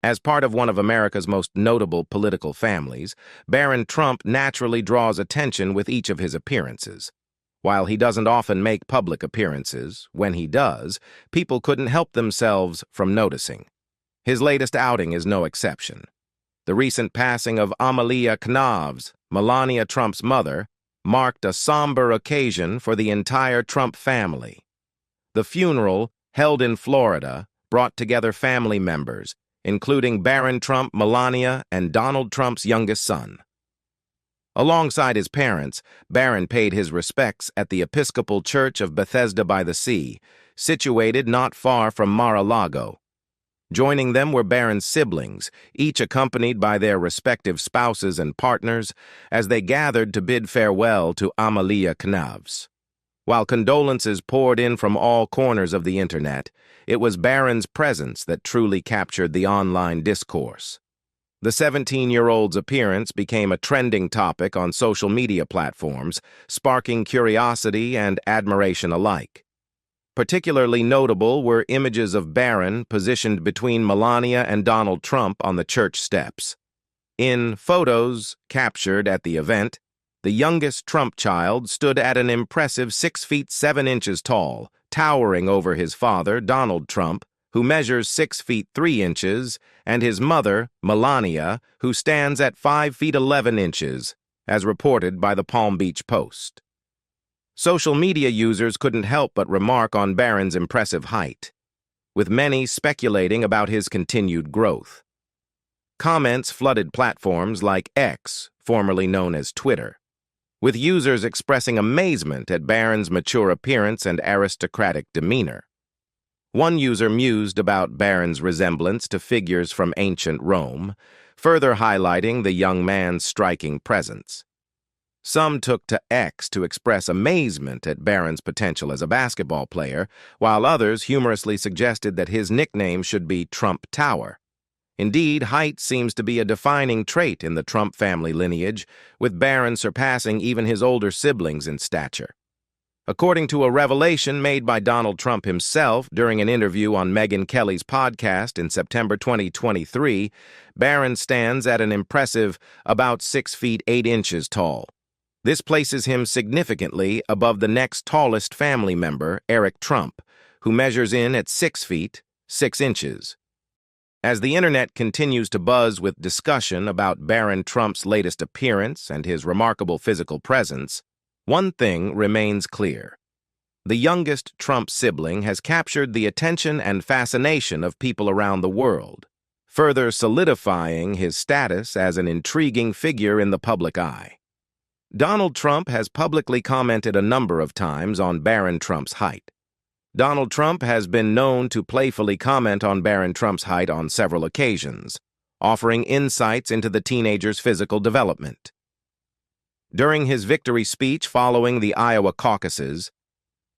As part of one of America's most notable political families, Barron Trump naturally draws attention with each of his appearances. While he doesn't often make public appearances, when he does, people couldn't help themselves from noticing. His latest outing is no exception. The recent passing of Amelia Knavs, Melania Trump's mother, marked a somber occasion for the entire Trump family. The funeral, held in Florida, brought together family members, including Barron Trump, Melania, and Donald Trump's youngest son. Alongside his parents, Barron paid his respects at the Episcopal Church of Bethesda by the Sea, situated not far from Mar-a-Lago. Joining them were Barron's siblings, each accompanied by their respective spouses and partners, as they gathered to bid farewell to Amelia Knavs. While condolences poured in from all corners of the internet, it was Barron's presence that truly captured the online discourse. The 17-year-old's appearance became a trending topic on social media platforms, sparking curiosity and admiration alike. Particularly notable were images of Barron positioned between Melania and Donald Trump on the church steps. In photos captured at the event, the youngest Trump child stood at an impressive 6 feet 7 inches tall, towering over his father, Donald Trump, who measures 6 feet 3 inches, and his mother, Melania, who stands at 5 feet 11 inches, as reported by the Palm Beach Post. Social media users couldn't help but remark on Barron's impressive height, with many speculating about his continued growth. Comments flooded platforms like X, formerly known as Twitter, with users expressing amazement at Barron's mature appearance and aristocratic demeanor. One user mused about Barron's resemblance to figures from ancient Rome, further highlighting the young man's striking presence. Some took to X to express amazement at Barron's potential as a basketball player, while others humorously suggested that his nickname should be Trump Tower. Indeed, height seems to be a defining trait in the Trump family lineage, with Barron surpassing even his older siblings in stature. According to a revelation made by Donald Trump himself during an interview on Megyn Kelly's podcast in September 2023, Barron stands at an impressive about 6 feet 8 inches tall. This places him significantly above the next tallest family member, Eric Trump, who measures in at 6 feet 6 inches. As the internet continues to buzz with discussion about Barron Trump's latest appearance and his remarkable physical presence, one thing remains clear. The youngest Trump sibling has captured the attention and fascination of people around the world, further solidifying his status as an intriguing figure in the public eye. Donald Trump has publicly commented a number of times on Barron Trump's height. Donald Trump has been known to playfully comment on Barron Trump's height on several occasions, offering insights into the teenager's physical development. During his victory speech following the Iowa caucuses,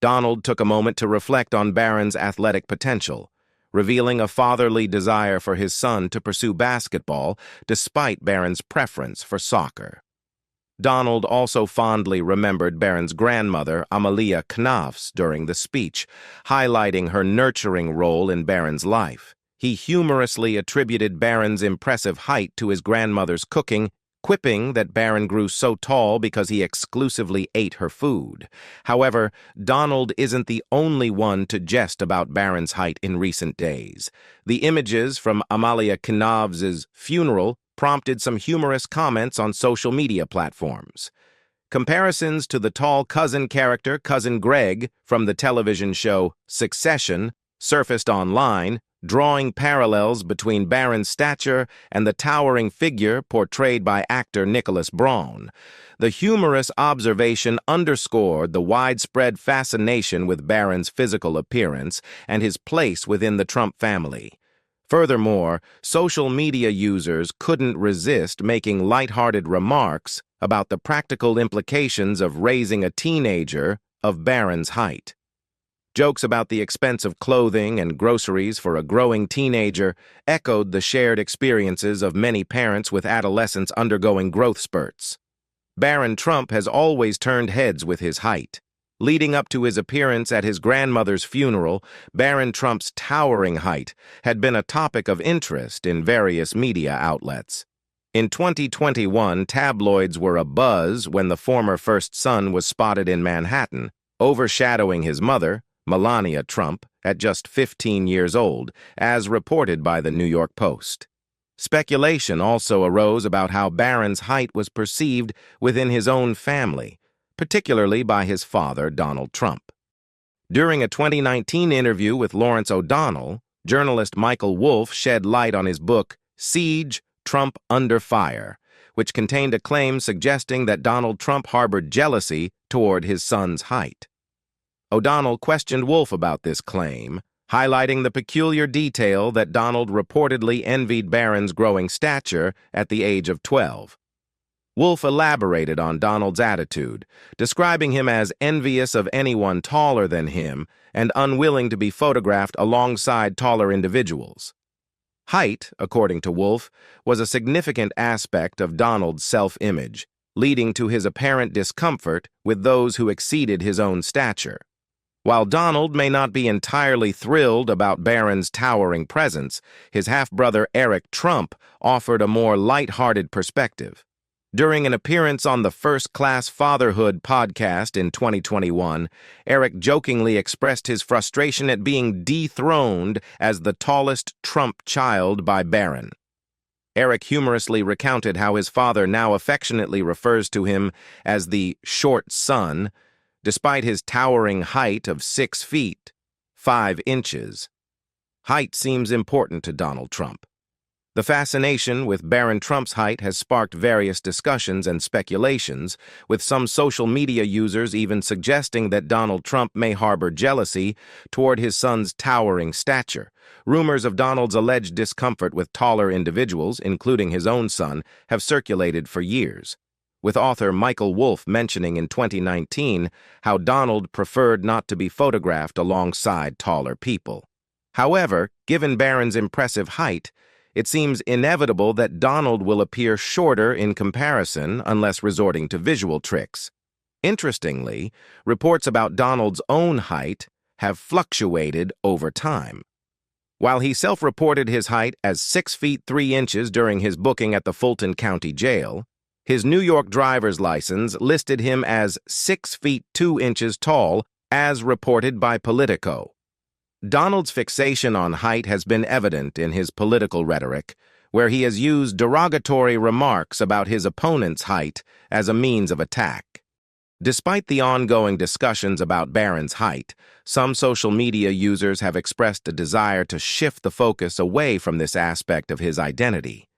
Donald took a moment to reflect on Barron's athletic potential, revealing a fatherly desire for his son to pursue basketball despite Barron's preference for soccer. Donald also fondly remembered Barron's grandmother, Amelia Knavs, during the speech, highlighting her nurturing role in Barron's life. He humorously attributed Barron's impressive height to his grandmother's cooking, quipping that Barron grew so tall because he exclusively ate her food. However, Donald isn't the only one to jest about Barron's height in recent days. The images from Amelia Knavs' funeral prompted some humorous comments on social media platforms. Comparisons to the tall cousin character Cousin Greg from the television show Succession surfaced online, drawing parallels between Barron's stature and the towering figure portrayed by actor Nicholas Braun. The humorous observation underscored the widespread fascination with Barron's physical appearance and his place within the Trump family. Furthermore, social media users couldn't resist making lighthearted remarks about the practical implications of raising a teenager of Barron's height. Jokes about the expense of clothing and groceries for a growing teenager echoed the shared experiences of many parents with adolescents undergoing growth spurts. Barron Trump has always turned heads with his height. Leading up to his appearance at his grandmother's funeral, Barron Trump's towering height had been a topic of interest in various media outlets. In 2021, tabloids were abuzz when the former first son was spotted in Manhattan, overshadowing his mother, Melania Trump, at just 15 years old, as reported by the New York Post. Speculation also arose about how Barron's height was perceived within his own family, particularly by his father, Donald Trump. During a 2019 interview with Lawrence O'Donnell, journalist Michael Wolff shed light on his book, Siege, Trump Under Fire, which contained a claim suggesting that Donald Trump harbored jealousy toward his son's height. O'Donnell questioned Wolff about this claim, highlighting the peculiar detail that Donald reportedly envied Barron's growing stature at the age of 12. Wolff elaborated on Donald's attitude, describing him as envious of anyone taller than him and unwilling to be photographed alongside taller individuals. Height, according to Wolff, was a significant aspect of Donald's self-image, leading to his apparent discomfort with those who exceeded his own stature. While Donald may not be entirely thrilled about Barron's towering presence, his half-brother Eric Trump offered a more light-hearted perspective. During an appearance on the First Class Fatherhood podcast in 2021, Eric jokingly expressed his frustration at being dethroned as the tallest Trump child by Barron. Eric humorously recounted how his father now affectionately refers to him as the short son, despite his towering height of 6 feet, 5 inches. Height seems important to Donald Trump. The fascination with Barron Trump's height has sparked various discussions and speculations, with some social media users even suggesting that Donald Trump may harbor jealousy toward his son's towering stature. Rumors of Donald's alleged discomfort with taller individuals, including his own son, have circulated for years, with author Michael Wolff mentioning in 2019 how Donald preferred not to be photographed alongside taller people. However, given Barron's impressive height, it seems inevitable that Donald will appear shorter in comparison unless resorting to visual tricks. Interestingly, reports about Donald's own height have fluctuated over time. While he self-reported his height as 6 feet 3 inches during his booking at the Fulton County Jail, his New York driver's license listed him as 6 feet 2 inches tall, as reported by Politico. Donald's fixation on height has been evident in his political rhetoric, where he has used derogatory remarks about his opponent's height as a means of attack. Despite the ongoing discussions about Barron's height, some social media users have expressed a desire to shift the focus away from this aspect of his identity.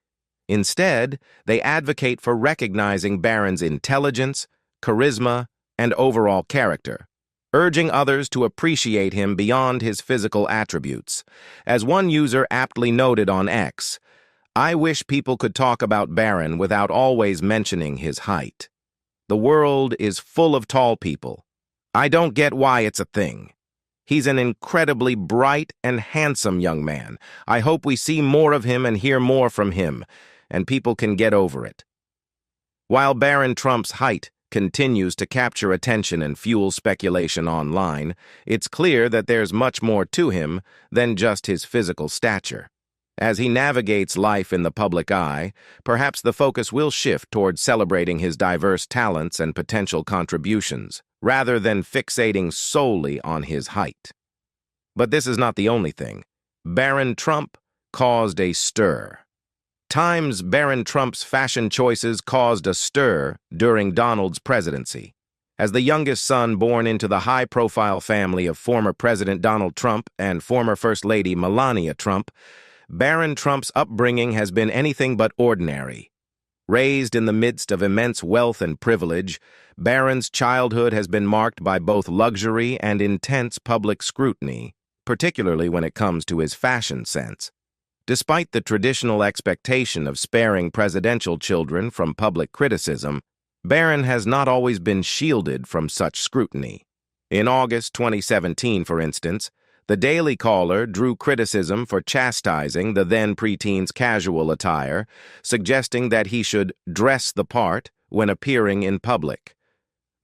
Instead, they advocate for recognizing Barron's intelligence, charisma, and overall character, urging others to appreciate him beyond his physical attributes. As one user aptly noted on X, "I wish people could talk about Barron without always mentioning his height. The world is full of tall people. I don't get why it's a thing. He's an incredibly bright and handsome young man. I hope we see more of him and hear more from him, and people can get over it." While Barron Trump's height continues to capture attention and fuel speculation online, it's clear that there's much more to him than just his physical stature. As he navigates life in the public eye, perhaps the focus will shift towards celebrating his diverse talents and potential contributions, rather than fixating solely on his height. But this is not the only thing. Barron Trump caused a stir. Times Barron Trump's fashion choices caused a stir during Donald's presidency. As the youngest son born into the high-profile family of former President Donald Trump and former First Lady Melania Trump, Barron Trump's upbringing has been anything but ordinary. Raised in the midst of immense wealth and privilege, Barron's childhood has been marked by both luxury and intense public scrutiny, particularly when it comes to his fashion sense. Despite the traditional expectation of sparing presidential children from public criticism, Barron has not always been shielded from such scrutiny. In August 2017, for instance, the Daily Caller drew criticism for chastising the then preteen's casual attire, suggesting that he should dress the part when appearing in public.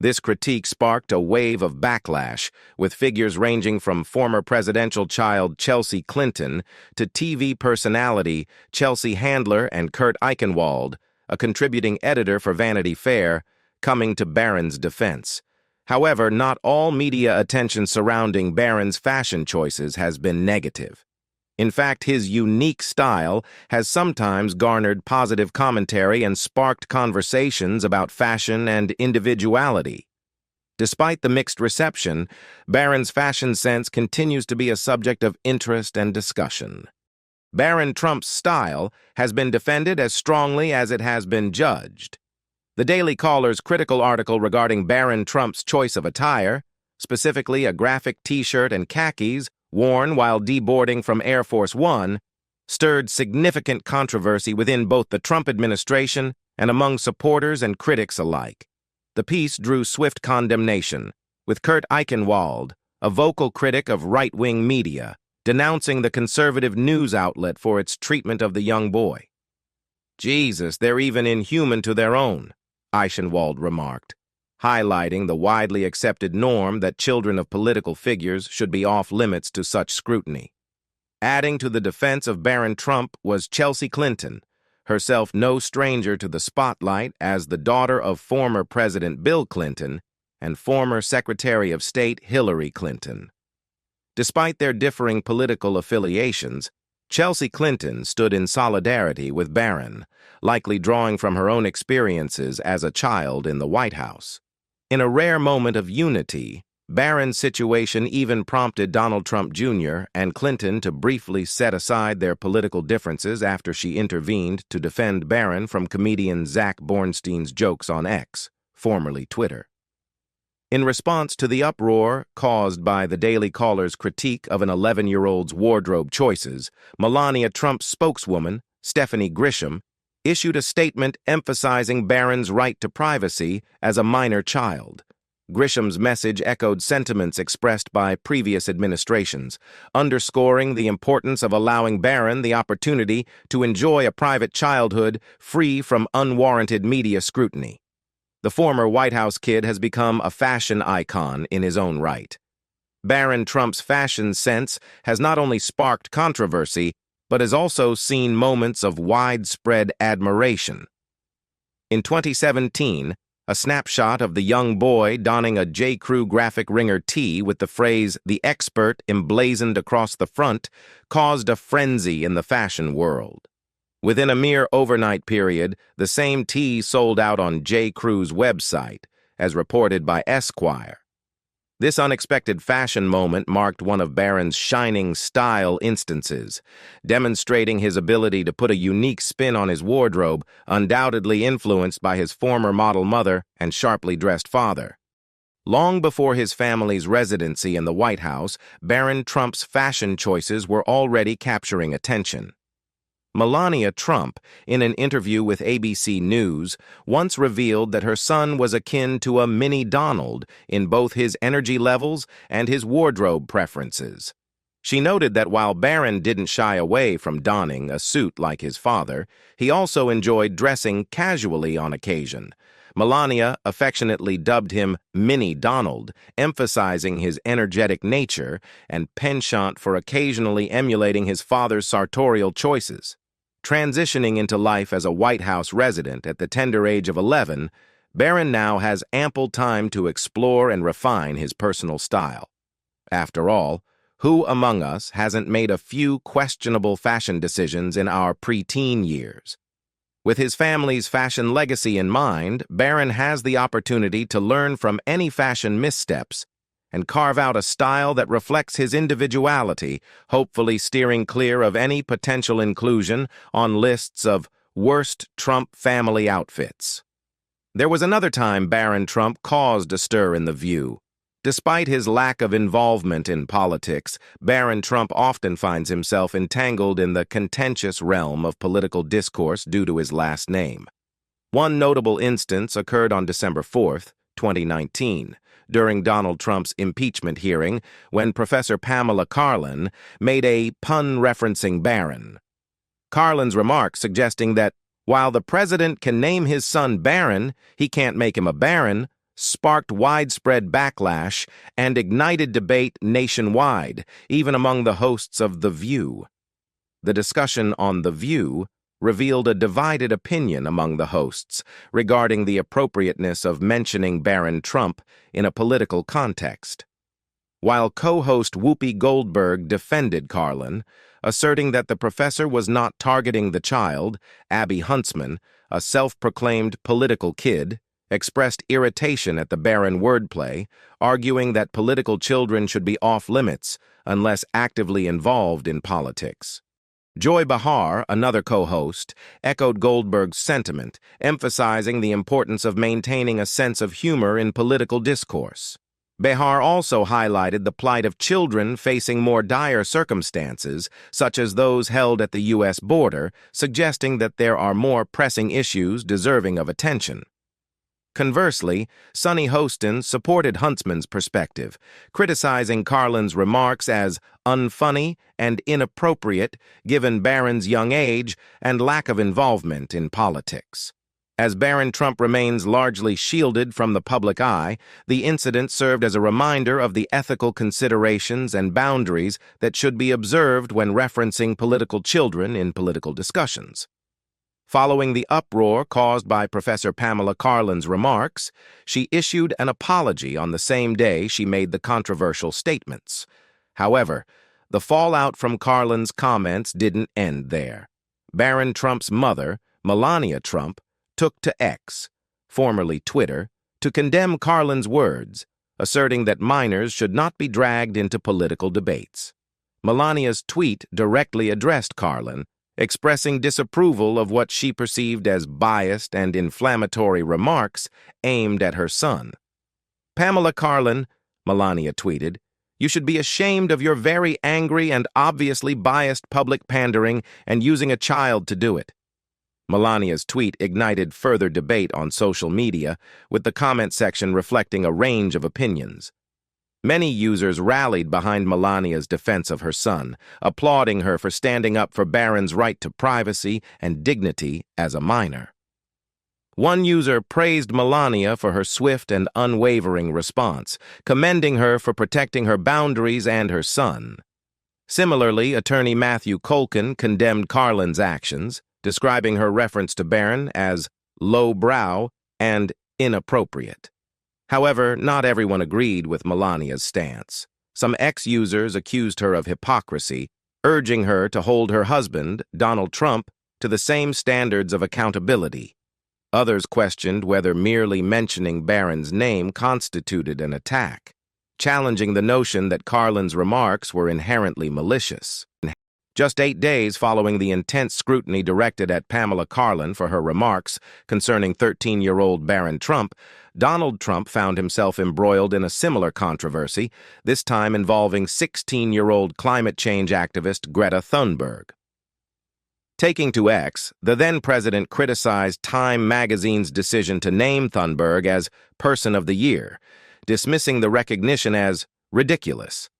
This critique sparked a wave of backlash, with figures ranging from former presidential child Chelsea Clinton to TV personality Chelsea Handler and Kurt Eichenwald, a contributing editor for Vanity Fair, coming to Barron's defense. However, not all media attention surrounding Barron's fashion choices has been negative. In fact, his unique style has sometimes garnered positive commentary and sparked conversations about fashion and individuality. Despite the mixed reception, Barron's fashion sense continues to be a subject of interest and discussion. Barron Trump's style has been defended as strongly as it has been judged. The Daily Caller's critical article regarding Barron Trump's choice of attire, specifically a graphic T-shirt and khakis, worn while deboarding from Air Force One, stirred significant controversy within both the Trump administration and among supporters and critics alike. The piece drew swift condemnation, with Kurt Eichenwald, a vocal critic of right-wing media, denouncing the conservative news outlet for its treatment of the young boy. "Jesus, they're even inhuman to their own," Eichenwald remarked, highlighting the widely accepted norm that children of political figures should be off-limits to such scrutiny. Adding to the defense of Barron Trump was Chelsea Clinton, herself no stranger to the spotlight as the daughter of former President Bill Clinton and former Secretary of State Hillary Clinton. Despite their differing political affiliations, Chelsea Clinton stood in solidarity with Barron, likely drawing from her own experiences as a child in the White House. In a rare moment of unity, Barron's situation even prompted Donald Trump Jr. and Clinton to briefly set aside their political differences after she intervened to defend Barron from comedian Zach Bornstein's jokes on X, formerly Twitter. In response to the uproar caused by the Daily Caller's critique of an 11-year-old's wardrobe choices, Melania Trump's spokeswoman, Stephanie Grisham, issued a statement emphasizing Barron's right to privacy as a minor child. Grisham's message echoed sentiments expressed by previous administrations, underscoring the importance of allowing Barron the opportunity to enjoy a private childhood free from unwarranted media scrutiny. The former White House kid has become a fashion icon in his own right. Barron Trump's fashion sense has not only sparked controversy, but has also seen moments of widespread admiration. In 2017, a snapshot of the young boy donning a J.Crew graphic ringer tee with the phrase "The Expert" emblazoned across the front caused a frenzy in the fashion world. Within a mere overnight period, the same tee sold out on J.Crew's website, as reported by Esquire. This unexpected fashion moment marked one of Barron's shining style instances, demonstrating his ability to put a unique spin on his wardrobe, undoubtedly influenced by his former model mother and sharply dressed father. Long before his family's residency in the White House, Barron Trump's fashion choices were already capturing attention. Melania Trump, in an interview with ABC News, once revealed that her son was akin to a mini Donald in both his energy levels and his wardrobe preferences. She noted that while Barron didn't shy away from donning a suit like his father, he also enjoyed dressing casually on occasion. Melania affectionately dubbed him Mini Donald, emphasizing his energetic nature and penchant for occasionally emulating his father's sartorial choices. Transitioning into life as a White House resident at the tender age of 11, Barron now has ample time to explore and refine his personal style. After all, who among us hasn't made a few questionable fashion decisions in our preteen years? With his family's fashion legacy in mind, Barron has the opportunity to learn from any fashion missteps and carve out a style that reflects his individuality, hopefully steering clear of any potential inclusion on lists of worst Trump family outfits. There was another time Barron Trump caused a stir in The View. Despite his lack of involvement in politics, Barron Trump often finds himself entangled in the contentious realm of political discourse due to his last name. One notable instance occurred on December 4, 2019, during Donald Trump's impeachment hearing when Professor Pamela Karlan made a pun referencing Barron. Karlan's remarks suggesting that while the president can name his son Barron, he can't make him a baron, sparked widespread backlash and ignited debate nationwide, even among the hosts of The View. The discussion on The View revealed a divided opinion among the hosts regarding the appropriateness of mentioning Barron Trump in a political context. While co-host Whoopi Goldberg defended Carlin, asserting that the professor was not targeting the child, Abby Huntsman, a self-proclaimed political kid, expressed irritation at the Barron wordplay, arguing that political children should be off-limits unless actively involved in politics. Joy Behar, another co-host, echoed Goldberg's sentiment, emphasizing the importance of maintaining a sense of humor in political discourse. Behar also highlighted the plight of children facing more dire circumstances, such as those held at the U.S. border, suggesting that there are more pressing issues deserving of attention. Conversely, Sunny Hostin supported Huntsman's perspective, criticizing Carlin's remarks as unfunny and inappropriate given Barron's young age and lack of involvement in politics. As Barron Trump remains largely shielded from the public eye, the incident served as a reminder of the ethical considerations and boundaries that should be observed when referencing political children in political discussions. Following the uproar caused by Professor Pamela Karlan's remarks, she issued an apology on the same day she made the controversial statements. However, the fallout from Karlan's comments didn't end there. Barron Trump's mother, Melania Trump, took to X, formerly Twitter, to condemn Karlan's words, asserting that minors should not be dragged into political debates. Melania's tweet directly addressed Carlin, expressing disapproval of what she perceived as biased and inflammatory remarks aimed at her son. "Pamela Karlan," Melania tweeted, "you should be ashamed of your very angry and obviously biased public pandering and using a child to do it." Melania's tweet ignited further debate on social media, with the comment section reflecting a range of opinions. Many users rallied behind Melania's defense of her son, applauding her for standing up for Barron's right to privacy and dignity as a minor. One user praised Melania for her swift and unwavering response, commending her for protecting her boundaries and her son. Similarly, attorney Matthew Colkin condemned Carlin's actions, describing her reference to Barron as lowbrow and inappropriate. However, not everyone agreed with Melania's stance. Some ex-users accused her of hypocrisy, urging her to hold her husband, Donald Trump, to the same standards of accountability. Others questioned whether merely mentioning Barron's name constituted an attack, challenging the notion that Carlin's remarks were inherently malicious. Just 8 days following the intense scrutiny directed at Pamela Karlan for her remarks concerning 13-year-old Barron Trump, Donald Trump found himself embroiled in a similar controversy, this time involving 16-year-old climate change activist Greta Thunberg. Taking to X, the then-president criticized Time magazine's decision to name Thunberg as Person of the Year, dismissing the recognition as ridiculous.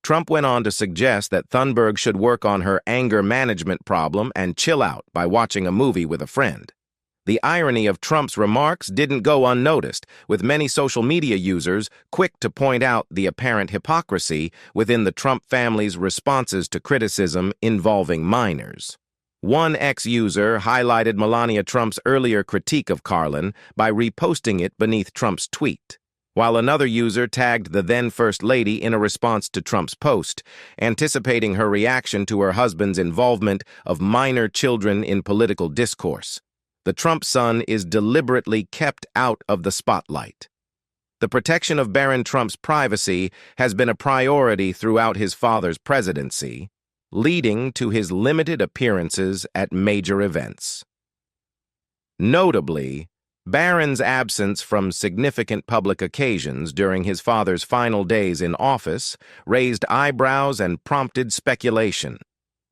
Trump went on to suggest that Thunberg should work on her anger management problem and chill out by watching a movie with a friend. The irony of Trump's remarks didn't go unnoticed, with many social media users quick to point out the apparent hypocrisy within the Trump family's responses to criticism involving minors. One ex-user highlighted Melania Trump's earlier critique of Carlin by reposting it beneath Trump's tweet, while another user tagged the then-First Lady in a response to Trump's post, anticipating her reaction to her husband's involvement of minor children in political discourse. The Trump son is deliberately kept out of the spotlight. The protection of Barron Trump's privacy has been a priority throughout his father's presidency, leading to his limited appearances at major events. Notably, Barron's absence from significant public occasions during his father's final days in office raised eyebrows and prompted speculation.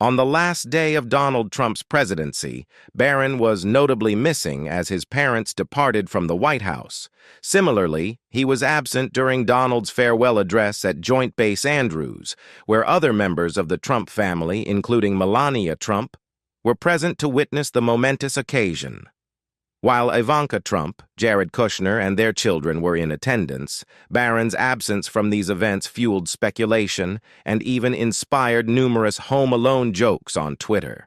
On the last day of Donald Trump's presidency, Barron was notably missing as his parents departed from the White House. Similarly, he was absent during Donald's farewell address at Joint Base Andrews, where other members of the Trump family, including Melania Trump, were present to witness the momentous occasion. While Ivanka Trump, Jared Kushner, and their children were in attendance, Barron's absence from these events fueled speculation and even inspired numerous Home Alone jokes on Twitter.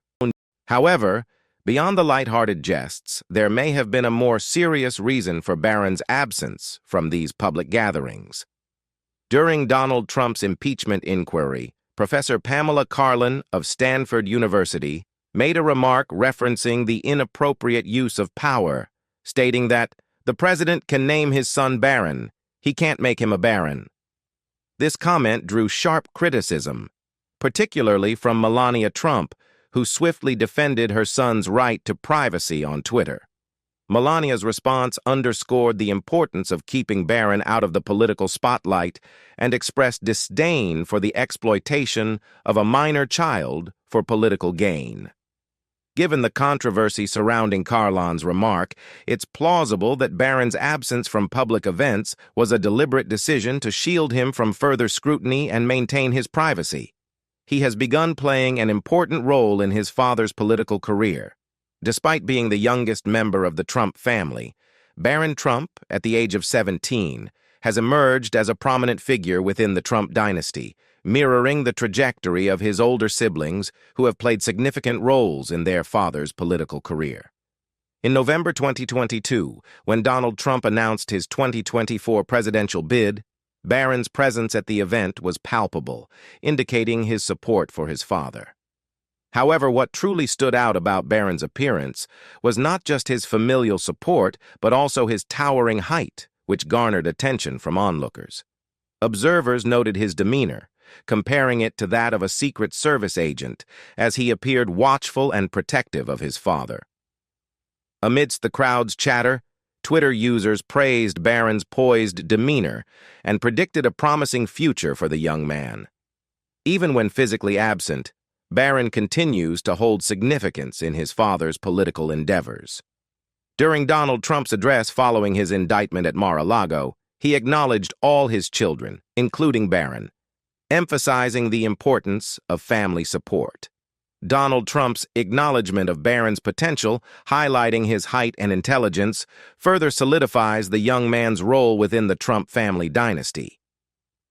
However, beyond the lighthearted jests, there may have been a more serious reason for Barron's absence from these public gatherings. During Donald Trump's impeachment inquiry, Professor Pamela Karlan of Stanford University made a remark referencing the inappropriate use of power, stating that the president can name his son Barron, he can't make him a baron. This comment drew sharp criticism, particularly from Melania Trump, who swiftly defended her son's right to privacy on Twitter. Melania's response underscored the importance of keeping Barron out of the political spotlight and expressed disdain for the exploitation of a minor child for political gain. Given the controversy surrounding Karlan's remark, it's plausible that Barron's absence from public events was a deliberate decision to shield him from further scrutiny and maintain his privacy. He has begun playing an important role in his father's political career. Despite being the youngest member of the Trump family, Barron Trump, at the age of 17, has emerged as a prominent figure within the Trump dynasty, mirroring the trajectory of his older siblings who have played significant roles in their father's political career. In November 2022, when Donald Trump announced his 2024 presidential bid, Barron's presence at the event was palpable, indicating his support for his father. However, what truly stood out about Barron's appearance was not just his familial support, but also his towering height, which garnered attention from onlookers. Observers noted his demeanor, comparing it to that of a Secret Service agent, as he appeared watchful and protective of his father. Amidst the crowd's chatter, Twitter users praised Barron's poised demeanor and predicted a promising future for the young man. Even when physically absent, Barron continues to hold significance in his father's political endeavors. During Donald Trump's address following his indictment at Mar-a-Lago, he acknowledged all his children, including Barron, emphasizing the importance of family support. Donald Trump's acknowledgement of Barron's potential, highlighting his height and intelligence, further solidifies the young man's role within the Trump family dynasty.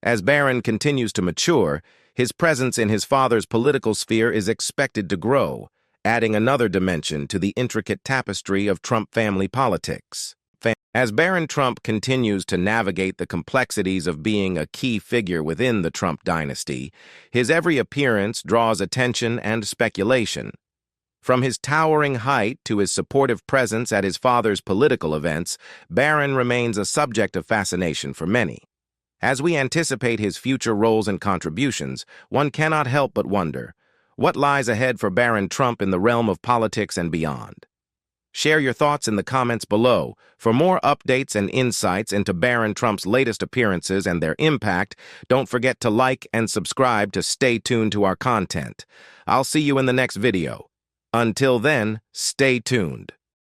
As Barron continues to mature, his presence in his father's political sphere is expected to grow, adding another dimension to the intricate tapestry of Trump family politics. As Barron Trump continues to navigate the complexities of being a key figure within the Trump dynasty, his every appearance draws attention and speculation. From his towering height to his supportive presence at his father's political events, Barron remains a subject of fascination for many. As we anticipate his future roles and contributions, one cannot help but wonder, what lies ahead for Barron Trump in the realm of politics and beyond? Share your thoughts in the comments below. For more updates and insights into Barron Trump's latest appearances and their impact, don't forget to like and subscribe to stay tuned to our content. I'll see you in the next video. Until then, stay tuned.